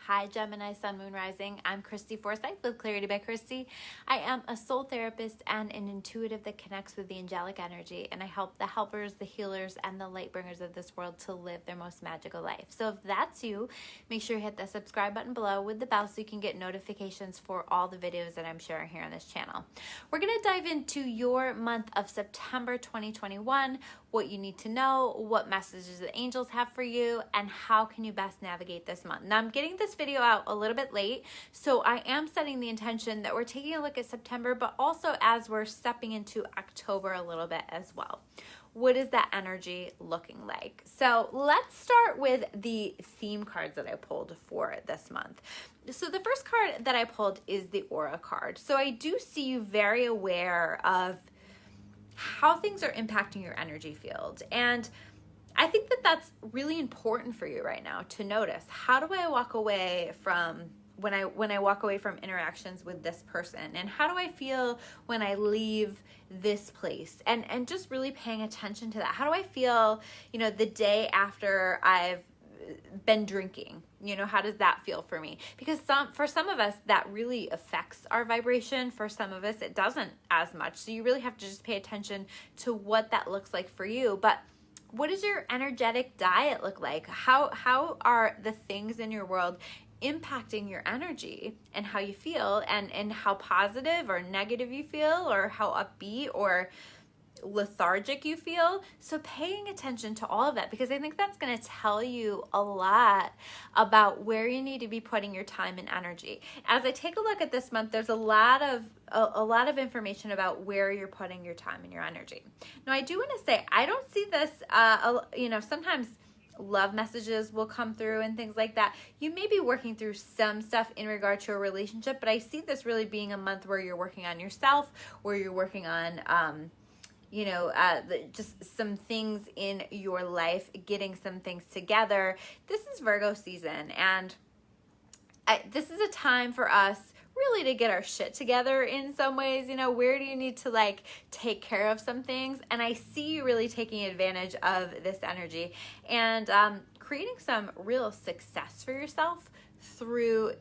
Hi, Gemini, Sun, Moon, Rising. I'm Christy Forsyth with Clarity by Christy. I am a soul therapist and an intuitive that connects with the angelic energy, and I help the helpers, the healers, and the light bringers of this world to live their most magical life. So if that's you, make sure you hit the subscribe button below with the bell so you can get notifications for all the videos that I'm sharing here on this channel. We're going to dive into your month of September 2021, what you need to know, what messages the angels have for you, and how can you best navigate this month. Now, I'm getting this video out a little bit late, so I am setting the intention that we're taking a look at September, but also as we're stepping into October a little bit as well. What is that energy looking like? So let's start with the theme cards that I pulled for this month. So the first card that I pulled is the Aura card. So I do see you very aware of how things are impacting your energy field. And I think that that's really important for you right now to notice. How do I walk away from when I walk away from interactions with this person? And how do I feel when I leave this place? And just really paying attention to that. How do I feel, the day after I've been drinking? How does that feel for me? Because for some of us, that really affects our vibration. For some of us, it doesn't as much. So you really have to just pay attention to what that looks like for you. But what does your energetic diet look like? How are the things in your world impacting your energy and how you feel, and how positive or negative you feel, or how upbeat or lethargic you feel? So paying attention to all of that, because I think that's going to tell you a lot about where you need to be putting your time and energy. As I take a look at this month, there's a lot of information about where you're putting your time and your energy. Now, I do want to say, I don't see this, sometimes love messages will come through and things like that. You may be working through some stuff in regard to a relationship, but I see this really being a month where you're working on yourself, where you're working on, just some things in your life, getting some things together. This is Virgo season, and this is a time for us really to get our shit together in some ways. Where do you need to take care of some things? And I see you really taking advantage of this energy and creating some real success for yourself through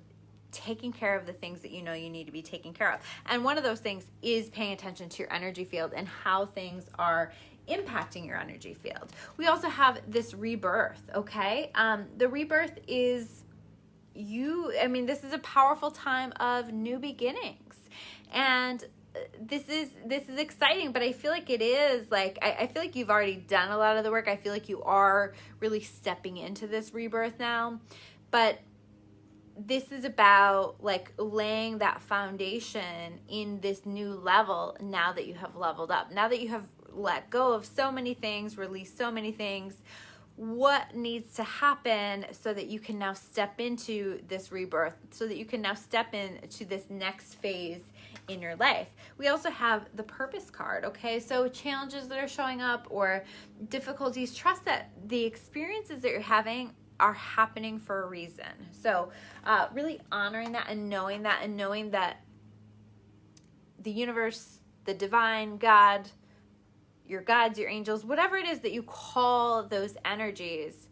taking care of the things that you need to be taking care of. And one of those things is paying attention to your energy field and how things are impacting your energy field. We also have this rebirth, okay? The rebirth is this is a powerful time of new beginnings. And this is exciting, but I feel like it is I feel like you've already done a lot of the work. I feel like you are really stepping into this rebirth now. But this is about laying that foundation in this new level now that you have leveled up, now that you have let go of so many things, released so many things. What needs to happen so that you can now step into this rebirth, so that you can now step into this next phase in your life? We also have the purpose card, okay? So challenges that are showing up or difficulties, trust that the experiences that you're having are happening for a reason. So really honoring that and knowing that the universe, the divine, God, your guides, your angels, whatever it is that you call those energies,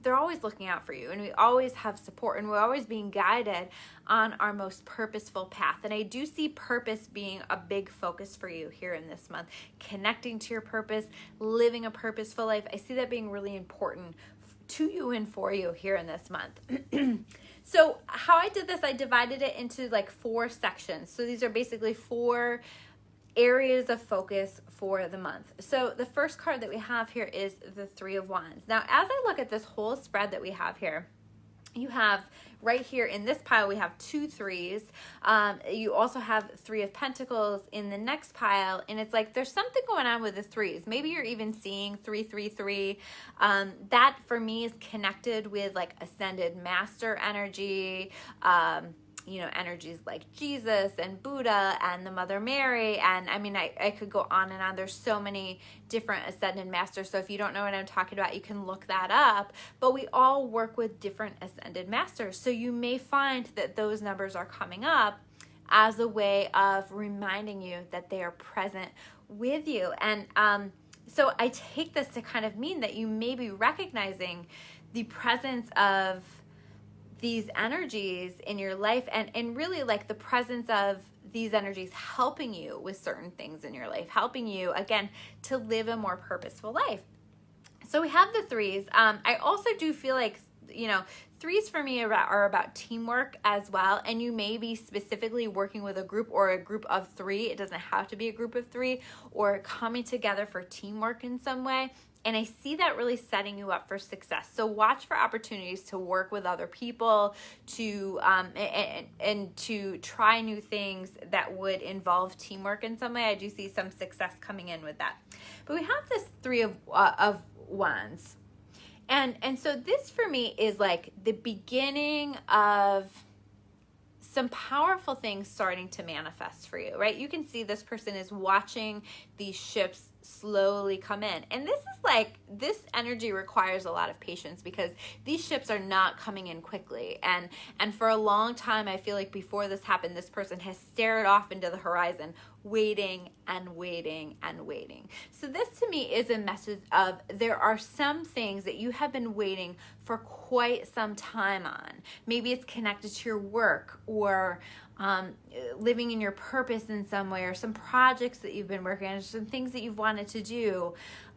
they're always looking out for you, and we always have support, and we're always being guided on our most purposeful path. And I do see purpose being a big focus for you here in this month, connecting to your purpose, living a purposeful life. I see that being really important to you and for you here in this month. So how I did this, I divided it into 4 sections. So these are basically 4 areas of focus for the month. So the first card that we have here is the 3 of Wands. Now, as I look at this whole spread that we have here, you have right here in this pile, we have 2 3s. You also have 3 of Pentacles in the next pile. And it's there's something going on with the 3s. Maybe you're even seeing 3 3 3. That for me is connected with ascended master energy, energies like Jesus and Buddha and the Mother Mary. And I could go on and on. There's so many different ascended masters. So if you don't know what I'm talking about, you can look that up. But we all work with different ascended masters. So you may find that those numbers are coming up as a way of reminding you that they are present with you. And so I take this to kind of mean that you may be recognizing the presence of these energies in your life, and really like the presence of these energies helping you with certain things in your life, helping you, again, to live a more purposeful life. So we have the threes. I also do feel like, threes for me are about teamwork as well. And you may be specifically working with a group or a group of three. It doesn't have to be a group of three, or coming together for teamwork in some way. And I see that really setting you up for success. So watch for opportunities to work with other people, to and to try new things that would involve teamwork in some way. I do see some success coming in with that. But we have this three of wands. And so this for me is like the beginning of some powerful things starting to manifest for you, right? You can see this person is watching these ships slowly come in. And this energy requires a lot of patience, because these ships are not coming in quickly. And for a long time, I feel like before this happened, this person has stared off into the horizon, waiting and waiting and waiting. So this to me is a message of, there are some things that you have been waiting for quite some time on. Maybe it's connected to your work, or living in your purpose in some way, or some projects that you've been working on, some things that you've wanted to do,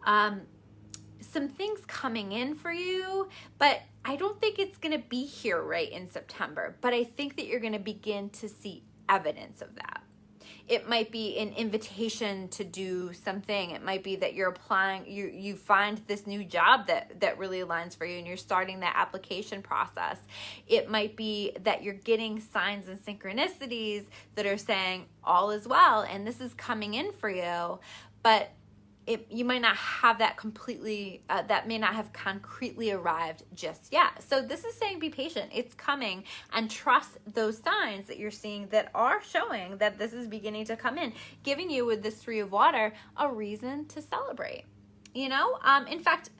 some things coming in for you. But I don't think it's going to be here right in September, but I think that you're going to begin to see evidence of that. It might be an invitation to do something. It might be that you're applying, you find this new job that really aligns for you, and you're starting that application process. It might be that you're getting signs and synchronicities that are saying all is well, and this is coming in for you. But you might not have that completely, that may not have concretely arrived just yet. So this is saying be patient. It's coming, and trust those signs that you're seeing that are showing that this is beginning to come in, giving you, with this three of water, a reason to celebrate. In fact,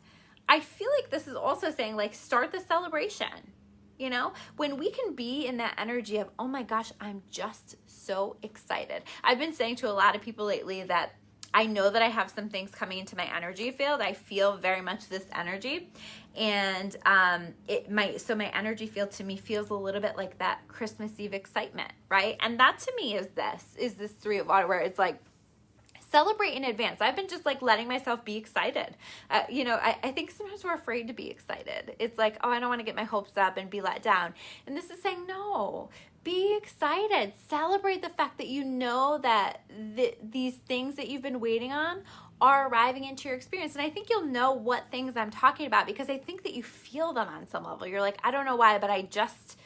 I feel like this is also saying, like, start the celebration. When we can be in that energy of, oh my gosh, I'm just so excited. I've been saying to a lot of people lately that I know that I have some things coming into my energy field. I feel very much this energy, and so my energy field to me feels a little bit like that Christmas Eve excitement, right? And that to me is this three of water, where it's like, celebrate in advance. I've been just like letting myself be excited. I think sometimes we're afraid to be excited. It's like, oh, I don't want to get my hopes up and be let down. And this is saying, no, be excited. Celebrate the fact that you know that these things that you've been waiting on are arriving into your experience. And I think you'll know what things I'm talking about, because I think that you feel them on some level. You're like, I don't know why, but I just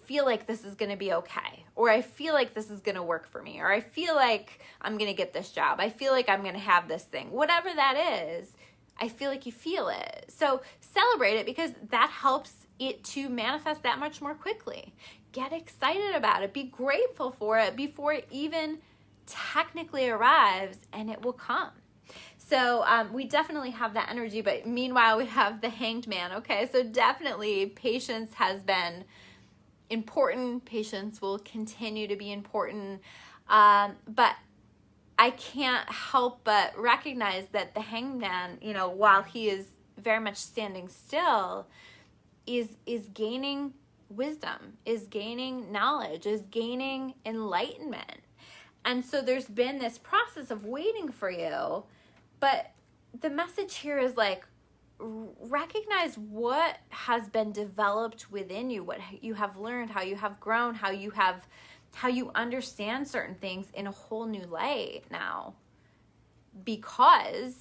feel like this is going to be okay. Or I feel like this is going to work for me. Or I feel like I'm going to get this job. I feel like I'm going to have this thing. Whatever that is, I feel like you feel it. So celebrate it, because that helps it to manifest that much more quickly. Get excited about it. Be grateful for it before it even technically arrives, and it will come. So we definitely have that energy, but meanwhile we have the Hanged Man. Okay, so definitely patience has been important. Patience will continue to be important, but I can't help but recognize that the Hanged Man, while he is very much standing still, is gaining wisdom, is gaining knowledge, is gaining enlightenment. And so there's been this process of waiting for you, but the message here is like, recognize what has been developed within you, what you have learned, how you have grown, how you understand certain things in a whole new light now, because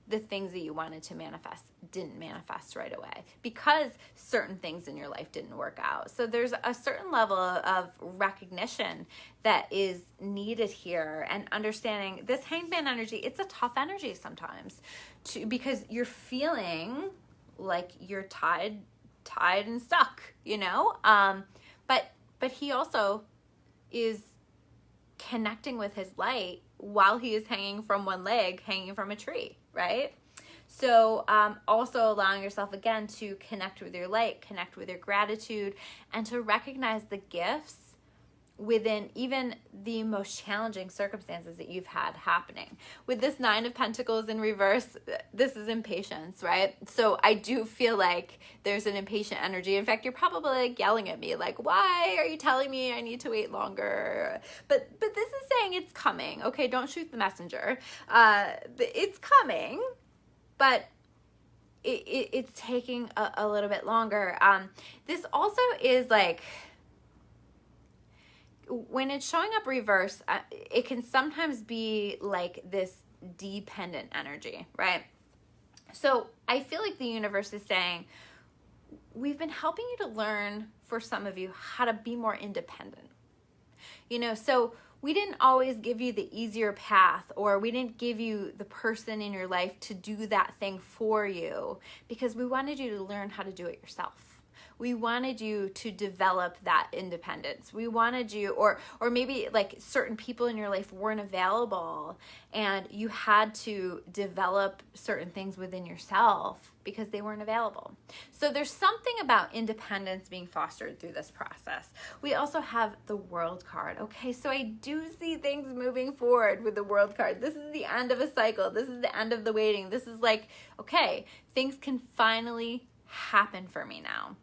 the things that you wanted to manifest didn't manifest right away, because certain things in your life didn't work out. So there's a certain level of recognition that is needed here, and understanding this Hanged Man energy. It's a tough energy sometimes, because you're feeling like you're tied and stuck, but he also is connecting with his light while he is hanging from one leg, hanging from a tree, right? So also allowing yourself again to connect with your light, connect with your gratitude, and to recognize the gifts within even the most challenging circumstances that you've had happening. With this 9 of Pentacles in reverse, this is impatience, right? So I do feel like there's an impatient energy. In fact, you're probably like yelling at me, like, why are you telling me I need to wait longer? But this is saying it's coming. Okay, don't shoot the messenger. It's coming, but it's taking a little bit longer. This also is like, when it's showing up reverse, it can sometimes be like this dependent energy, right? So I feel like the universe is saying, we've been helping you to learn, for some of you, how to be more independent. You know, so we didn't always give you the easier path, or we didn't give you the person in your life to do that thing for you, because we wanted you to learn how to do it yourself. We wanted you to develop that independence. We wanted you, or maybe like certain people in your life weren't available and you had to develop certain things within yourself because they weren't available. So there's something about independence being fostered through this process. We also have the World card. Okay, so I do see things moving forward with the World card. This is the end of a cycle. This is the end of the waiting. This is like, okay, things can finally happen for me now.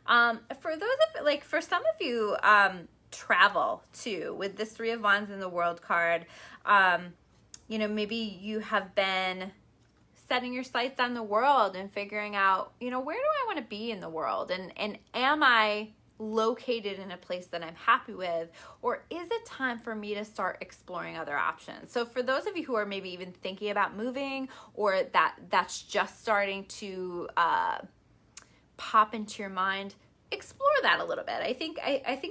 For those of, like, for some of you, travel too, with this 3 of Wands in the World card. You know, maybe you have been setting your sights on the world and figuring out, you know, where do I want to be in the world? And am I located in a place that I'm happy with, or is it time for me to start exploring other options? So for those of you who are maybe even thinking about moving, or that's just starting to, pop into your mind, explore that a little bit. I think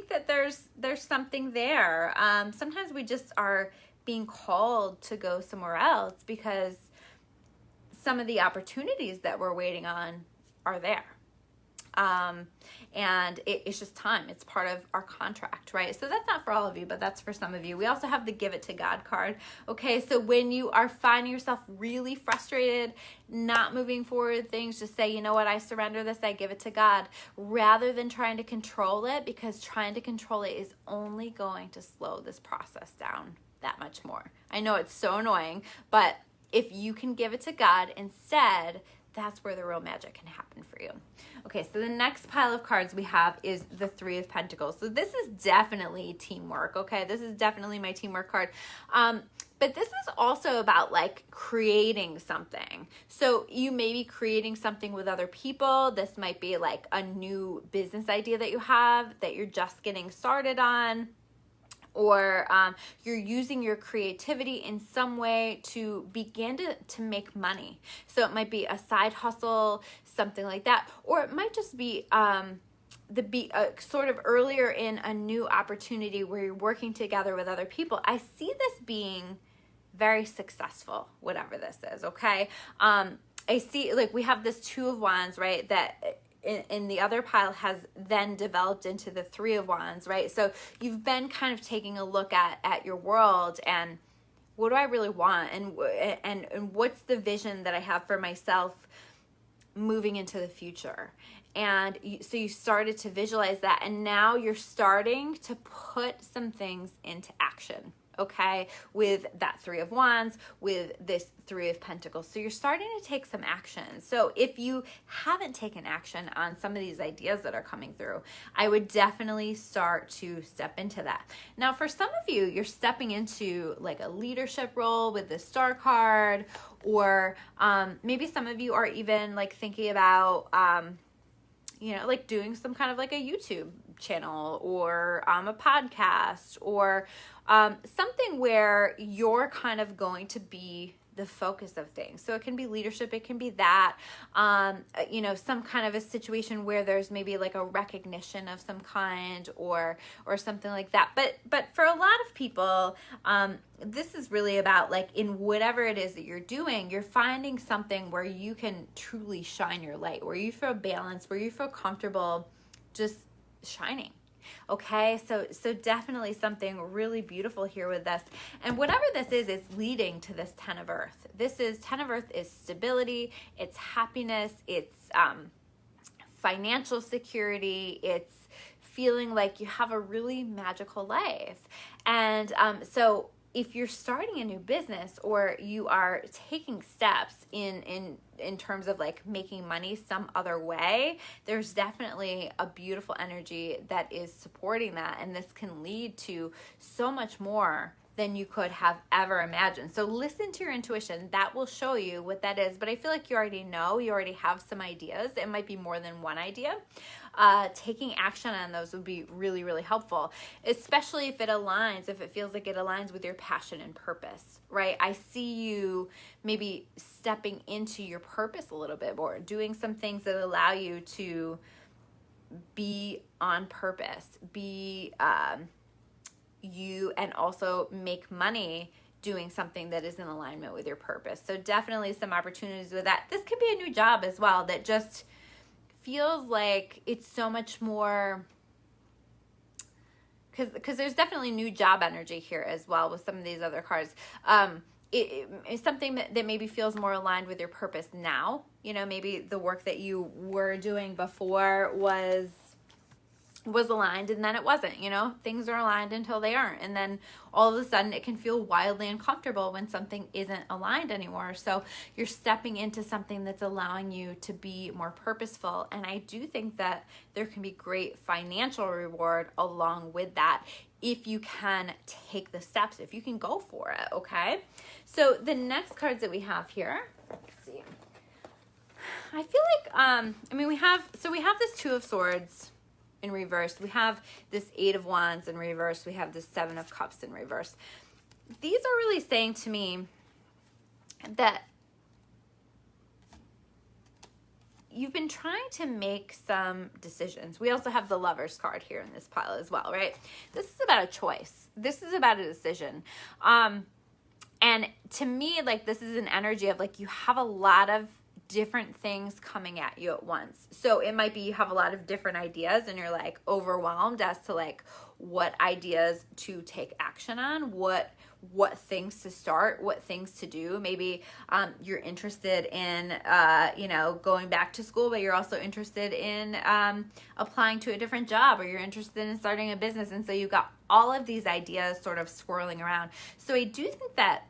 that there's something there. Sometimes we just are being called to go somewhere else because some of the opportunities that we're waiting on are there. And it's just time. It's part of our contract, right? So that's not for all of you, but that's for some of you. We also have the Give It to God card. Okay, so when you are finding yourself really frustrated, not moving forward things, just say, you know what, I surrender this, I give it to God, rather than trying to control it, because trying to control it is only going to slow this process down that much more. I know it's so annoying, but if you can give it to God instead, that's where the real magic can happen for you. Okay, so the next pile of cards we have is the 3 of Pentacles. So this is definitely teamwork, okay? This is definitely my teamwork card. But this is also about like creating something. So you may be creating something with other people. This might be like a new business idea that you have that you're just getting started on. Or you're using your creativity in some way to begin to make money. So it might be a side hustle, something like that. Or it might just be sort of earlier in a new opportunity where you're working together with other people. I see this being very successful, whatever this is, okay? I see, like, we have this 2 of Wands, right, that in the other pile has then developed into the 3 of Wands, right? So you've been kind of taking a look at your world and what do I really want, and what's the vision that I have for myself moving into the future. And so you started to visualize that, and now you're starting to put some things into action, okay, with that 3 of Wands, with this 3 of Pentacles. So you're starting to take some action. So if you haven't taken action on some of these ideas that are coming through, I would definitely start to step into that. Now, for some of you, you're stepping into like a leadership role with the Star card, or maybe some of you are even like thinking about, you know, like doing some kind of like a YouTube channel, or a podcast, or something where you're kind of going to be the focus of things. So it can be leadership, it can be that, you know, some kind of a situation where there's maybe like a recognition of some kind, or something like that. But for a lot of people, this is really about, like, in whatever it is that you're doing, you're finding something where you can truly shine your light, where you feel balanced, where you feel comfortable just shining. Okay, so definitely something really beautiful here with this. And whatever this is leading to this 10 of Earth. This is 10 of Earth is stability, it's happiness, it's financial security, it's feeling like you have a really magical life. And so if you're starting a new business, or you are taking steps in terms of like making money some other way, there's definitely a beautiful energy that is supporting that. And this can lead to so much more than you could have ever imagined. So listen to your intuition. That will show you what that is. But I feel like you already know, you already have some ideas. It might be more than one idea. Taking action on those would be really, really helpful, especially if it aligns, if it feels like it aligns with your passion and purpose, right? I see you maybe stepping into your purpose a little bit more, doing some things that allow you to be on purpose, be you, and also make money doing something that is in alignment with your purpose. So definitely some opportunities with that. This could be a new job as well that just feels like it's so much more, because there's definitely new job energy here as well with some of these other cards. It's something that maybe feels more aligned with your purpose now. You know, maybe the work that you were doing before was aligned, and then it wasn't. You know, things are aligned until they aren't, and then all of a sudden it can feel wildly uncomfortable when something isn't aligned anymore. So you're stepping into something that's allowing you to be more purposeful, and I do think that there can be great financial reward along with that if you can take the steps, if you can go for it. Okay, so the next cards that we have here, let's see, I feel like we have this Two of Swords in reverse. We have this Eight of Wands in reverse. We have this Seven of Cups in reverse. These are really saying to me that you've been trying to make some decisions. We also have the Lovers card here in this pile as well, right? This is about a choice. This is about a decision. And to me, like, this is an energy of like you have a lot of different things coming at you at once. So it might be you have a lot of different ideas and you're like overwhelmed as to like what ideas to take action on, what things to start, what things to do. Maybe you're interested in going back to school, but you're also interested in applying to a different job, or you're interested in starting a business, and so you've got all of these ideas sort of swirling around. So I do think that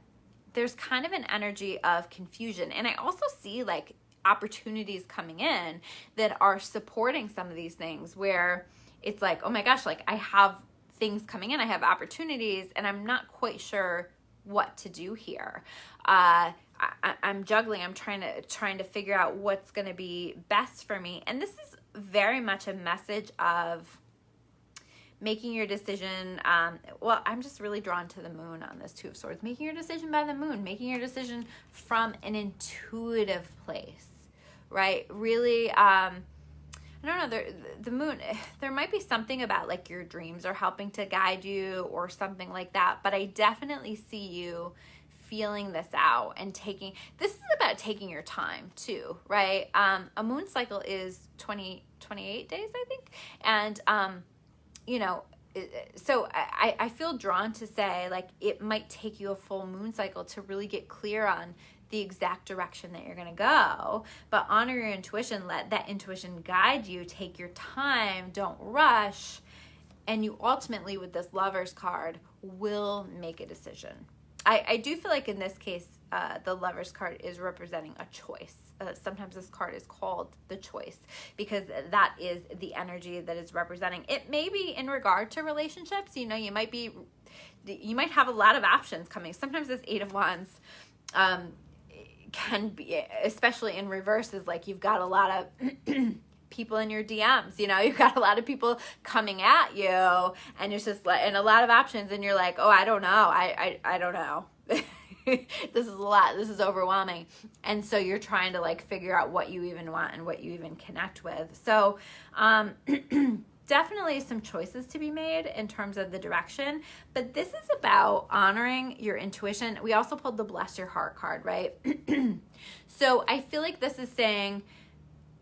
there's kind of an energy of confusion. And I also see like opportunities coming in that are supporting some of these things, where it's like, oh my gosh, like I have things coming in, I have opportunities, and I'm not quite sure what to do here. I'm juggling, I'm trying to figure out what's going to be best for me. And this is very much a message of making your decision. I'm just really drawn to the moon on this Two of Swords. Making your decision by the moon, making your decision from an intuitive place, right? Really, I don't know, the moon, there might be something about like your dreams are helping to guide you or something like that, but I definitely see you feeling this out and this is about taking your time too, right? A moon cycle is 28 days, I think. And, so I feel drawn to say like it might take you a full moon cycle to really get clear on the exact direction that you're going to go, but honor your intuition, let that intuition guide you, take your time, don't rush, and you ultimately with this Lovers card will make a decision. I do feel like in this case, the Lovers card is representing a choice. Sometimes this card is called the choice because that is the energy that is representing. It may be in regard to relationships. You know, you might have a lot of options coming. Sometimes this Eight of Wands can be, especially in reverse, is like you've got a lot of people in your DMs, you know, you've got a lot of people coming at you, and it's just like, and a lot of options, and you're like, oh, I don't know, I don't know. This is a lot, this is overwhelming. And so you're trying to like figure out what you even want and what you even connect with. So definitely some choices to be made in terms of the direction, but this is about honoring your intuition. We also pulled the Bless Your Heart card, right? So I feel like this is saying,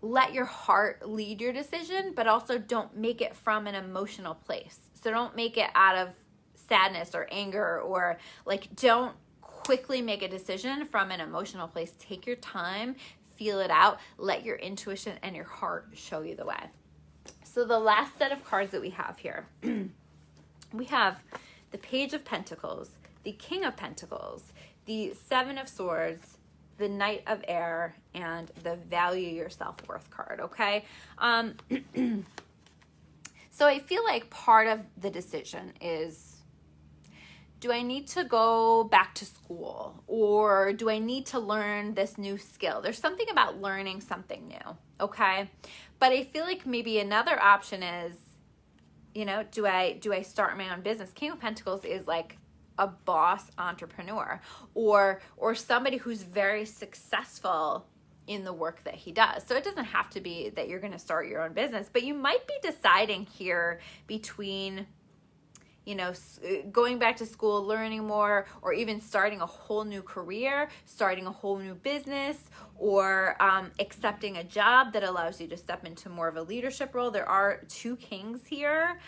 let your heart lead your decision, but also don't make it from an emotional place. So don't make it out of sadness or anger, or like don't quickly make a decision from an emotional place. Take your time, feel it out, let your intuition and your heart show you the way. So the last set of cards that we have here, we have the Page of Pentacles, the King of Pentacles, the Seven of Swords, the Knight of Air, and the Value Your Self-Worth card, okay? So I feel like part of the decision is, do I need to go back to school, or do I need to learn this new skill? There's something about learning something new, okay? But I feel like maybe another option is, you know, do I start my own business? King of Pentacles is like a boss entrepreneur, or somebody who's very successful in the work that he does. So it doesn't have to be that you're going to start your own business, but you might be deciding here between, you know, going back to school, learning more, or even starting a whole new career, starting a whole new business, or accepting a job that allows you to step into more of a leadership role. There are two kings here.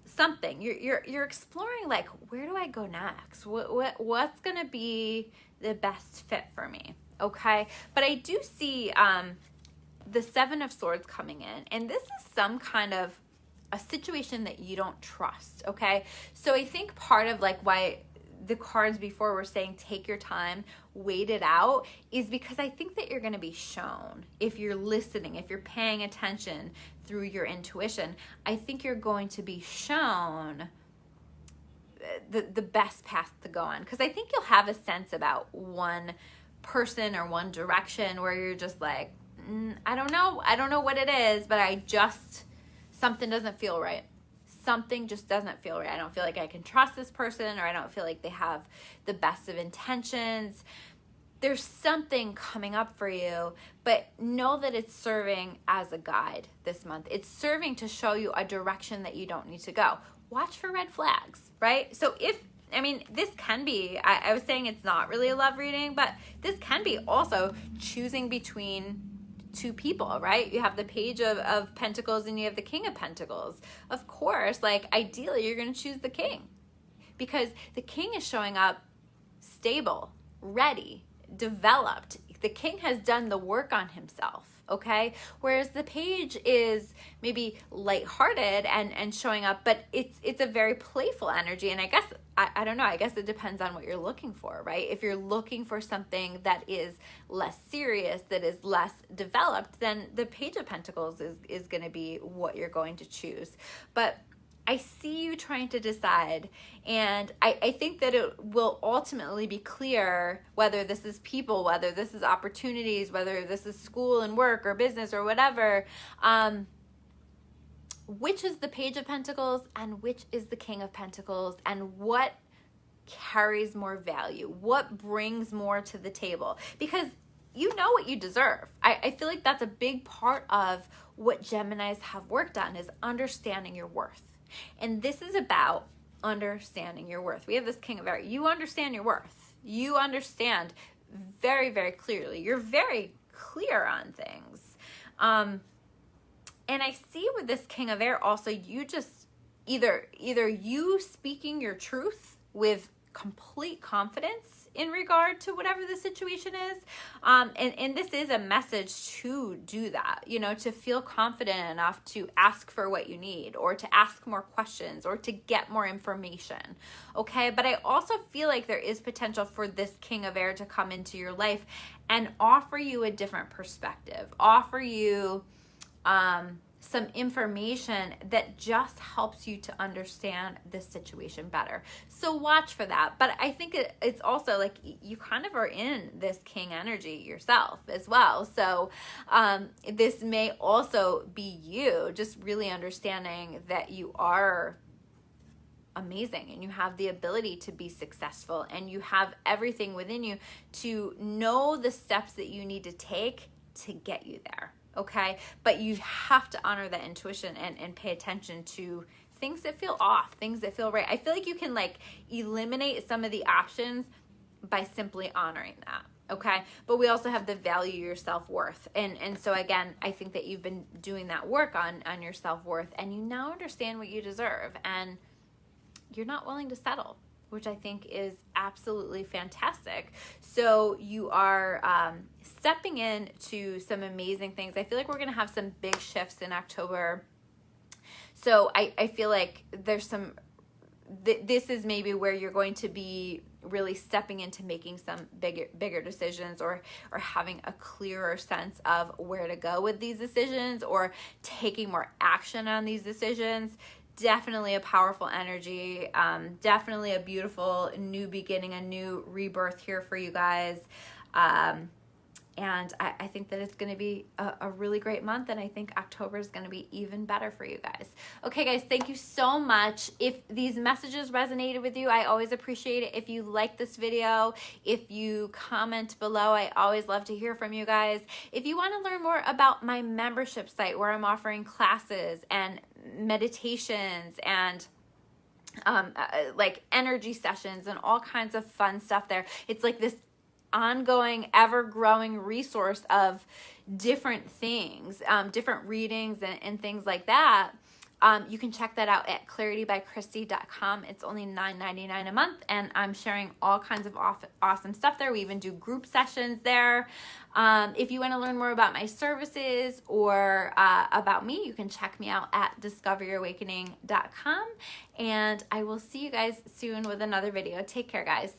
Something you're exploring, like, where do I go next? What's gonna be the best fit for me? Okay, but I do see the Seven of Swords coming in, and this is some kind of a situation that you don't trust. Okay, so I think part of like why the cards before were saying take your time, wait it out, is because I think that you're going to be shown, if you're listening, if you're paying attention through your intuition, I think you're going to be shown the best path to go on. Because I think you'll have a sense about one person or one direction where you're just like, I don't know what it is, but something doesn't feel right. Something just doesn't feel right. I don't feel like I can trust this person, or I don't feel like they have the best of intentions. There's something coming up for you, but know that it's serving as a guide this month. It's serving to show you a direction that you don't need to go. Watch for red flags, right? So this can be, I was saying it's not really a love reading, but this can be also choosing between two people, right? You have the Page of Pentacles and you have the King of Pentacles. Of course, like ideally you're going to choose the King, because the King is showing up stable, ready, developed. The King has done the work on himself, okay? Whereas the Page is maybe lighthearted and showing up, but it's a very playful energy. And I guess, I don't know, I guess it depends on what you're looking for, right? If you're looking for something that is less serious, that is less developed, then the Page of Pentacles is going to be what you're going to choose. But I see you trying to decide, and I think that it will ultimately be clear whether this is people, whether this is opportunities, whether this is school and work or business or whatever, which is the Page of Pentacles and which is the King of Pentacles, and what carries more value, what brings more to the table, because you know what you deserve. I feel like that's a big part of what Geminis have worked on, is understanding your worth. And this is about understanding your worth. We have this King of Air. You understand your worth. You understand very, very clearly. You're very clear on things. And I see with this King of Air also, you just either you speaking your truth with complete confidence in regard to whatever the situation is. And this is a message to do that, you know, to feel confident enough to ask for what you need, or to ask more questions, or to get more information. Okay. But I also feel like there is potential for this King of Air to come into your life and offer you a different perspective, offer you, some information that just helps you to understand this situation better. So watch for that. But I think it's also like you kind of are in this King energy yourself as well. So this may also be you just really understanding that you are amazing and you have the ability to be successful, and you have everything within you to know the steps that you need to take to get you there. Okay, but you have to honor that intuition and pay attention to things that feel off, things that feel right. I feel like you can like eliminate some of the options by simply honoring that. Okay, but we also have the value your self-worth. And so again, I think that you've been doing that work on your self-worth, and you now understand what you deserve, and you're not willing to settle. which I think is absolutely fantastic. So you are stepping into some amazing things. I feel like we're going to have some big shifts in October. So I feel like there's some, this is maybe where you're going to be really stepping into making some bigger decisions, or having a clearer sense of where to go with these decisions, or taking more action on these decisions. Definitely a powerful energy. Definitely a beautiful new beginning, a new rebirth here for you guys. And I think that it's going to be a really great month, and I think October is going to be even better for you guys. Okay, guys, thank you so much. If these messages resonated with you, I always appreciate it if you like this video, if you comment below. I always love to hear from you guys. If you want to learn more about my membership site, where I'm offering classes and meditations and like energy sessions and all kinds of fun stuff there, it's like this ongoing, ever-growing resource of different things, different readings and things like that. You can check that out at claritybychristy.com. It's only $9.99 a month, and I'm sharing all kinds of awesome stuff there. We even do group sessions there. If you want to learn more about my services or about me, you can check me out at discoveryyourawakening.com, and I will see you guys soon with another video. Take care, guys.